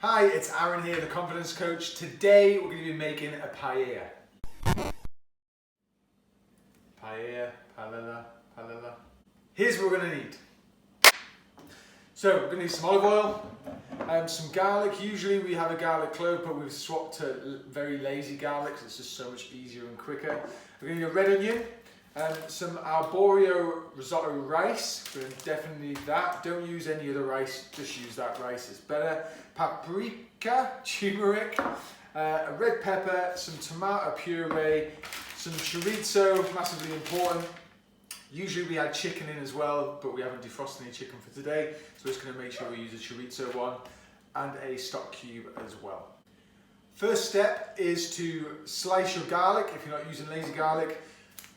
Hi, it's Aaron here, the confidence coach. Today we're going to be making a paella. Paella. Here's what we're going to need. So we're going to need some olive oil, some garlic. Usually we have a garlic clove, but we've swapped to very lazy garlic because it's just so much easier and quicker. We're going to need a red onion, some arborio risotto rice. We're going to definitely need that. Don't use any other rice, just use that rice, it's better. Paprika, turmeric, a red pepper, some tomato puree, some chorizo, massively important. Usually we add chicken in as well, but we haven't defrosted any chicken for today, so we're just going to make sure we use a chorizo one, and a stock cube as well. First step is to slice your garlic. If you're not using lazy garlic,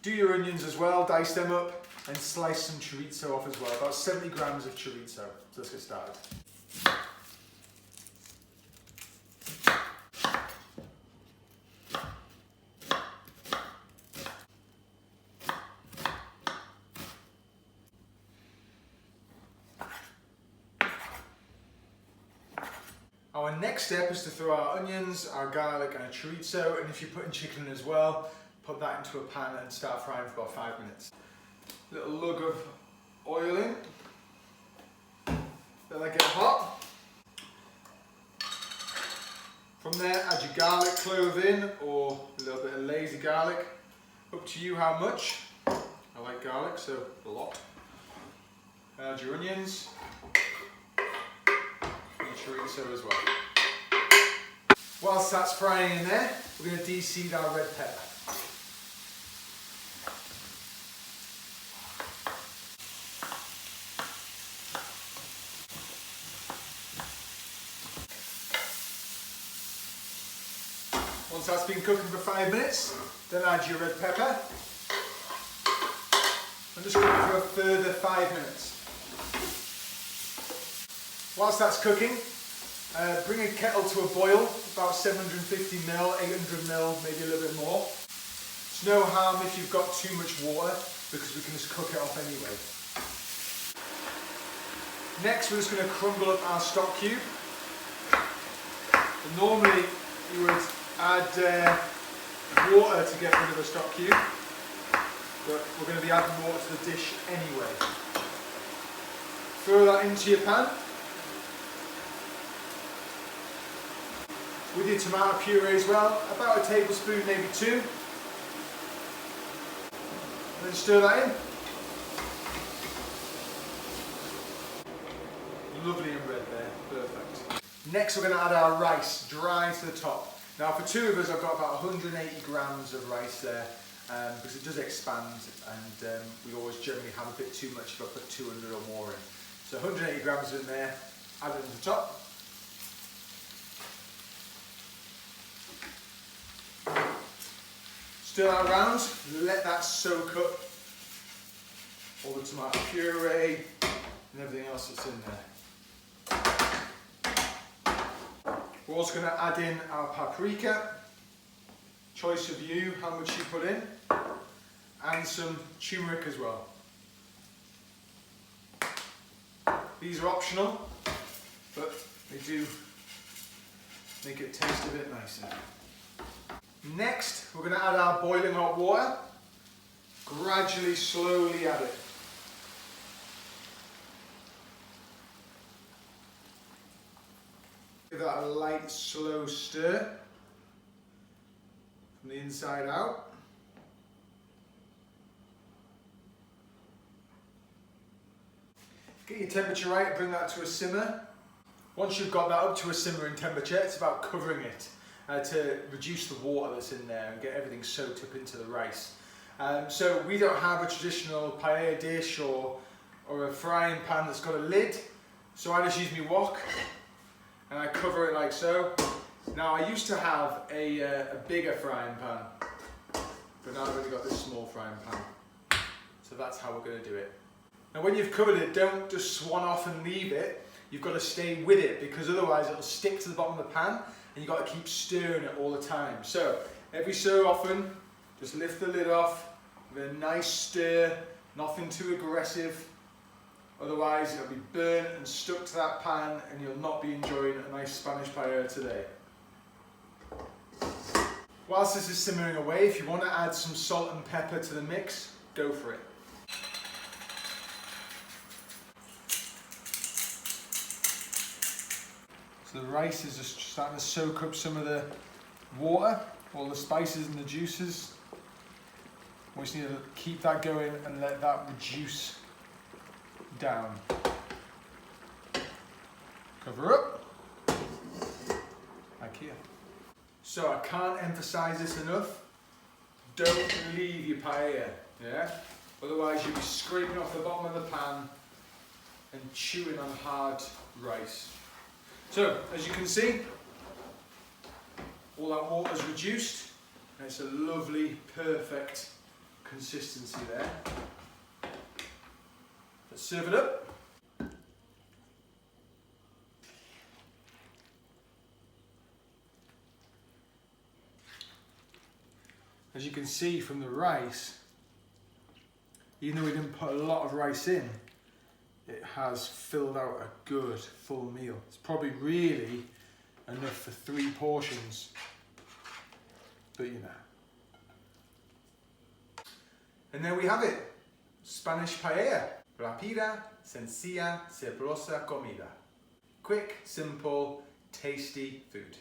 do your onions as well, dice them up, and slice some chorizo off as well, about 70 grams of chorizo. So let's get started. Our next step is to throw our onions, our garlic and our chorizo, and if you're putting chicken in as well, put that into a pan and start frying for about 5 minutes. A little lug of oil in, let that get hot. From there add your garlic clove in, or a little bit of lazy garlic, up to you how much. I like garlic, so a lot. Add your onions. Chorizo as well. Whilst that's frying in there, we're going to de-seed our red pepper. Once that's been cooking for 5 minutes, then add your red pepper and just cook it for a further 5 minutes. Whilst that's cooking, bring a kettle to a boil, about 750 ml, 800 ml, maybe a little bit more. It's no harm if you've got too much water, because we can just cook it off anyway. Next, we're just going to crumble up our stock cube. And normally, you would add water to get rid of the stock cube, but we're going to be adding water to the dish anyway. Throw that into your pan. With your tomato puree as well, about a tablespoon, maybe 2. And then stir that in. Lovely and red there, perfect. Next we're going to add our rice, dry to the top. Now for 2 of us I've got about 180 grams of rice there, because it does expand, and we always generally have a bit too much if I put 200 or more in. So 180 grams in there, add it to the top. Stir that around, let that soak up all the tomato puree and everything else that's in there. We're also going to add in our paprika, choice of you, how much you put in, and some turmeric as well. These are optional, but they do make it taste a bit nicer. Next, we're going to add our boiling hot water. Gradually, slowly add it. Give that a light, slow stir from the inside out. Get your temperature right, bring that to a simmer. Once you've got that up to a simmering temperature, it's about covering it. To reduce the water that's in there and get everything soaked up into the rice. So we don't have a traditional paella dish or a frying pan that's got a lid, so I just use my wok and I cover it like so. Now I used to have a bigger frying pan, but now I've only got this small frying pan. So that's how we're going to do it. Now when you've covered it, don't just swan off and leave it. You've got to stay with it, because otherwise it'll stick to the bottom of the pan, and you've got to keep stirring it all the time. So every so often, just lift the lid off with a nice stir, nothing too aggressive, Otherwise it'll be burnt and stuck to that pan and you'll not be enjoying a nice Spanish paella today. Whilst this is simmering away, if you want to add some salt and pepper to the mix, go for it. So the rice is just starting to soak up some of the water, all the spices and the juices. We just need to keep that going and let that reduce down. Cover up, like here. So I can't emphasize this enough, don't leave your paella, yeah? Otherwise you'll be scraping off the bottom of the pan and chewing on hard rice. So, as you can see, all that water's reduced and it's a lovely, perfect consistency there. Let's serve it up. As you can see from the rice, even though we didn't put a lot of rice in, it has filled out a good full meal. It's probably really enough for 3 portions, but you know. And there we have it, Spanish paella. Rápida, sencilla, sabrosa comida. Quick, simple, tasty food.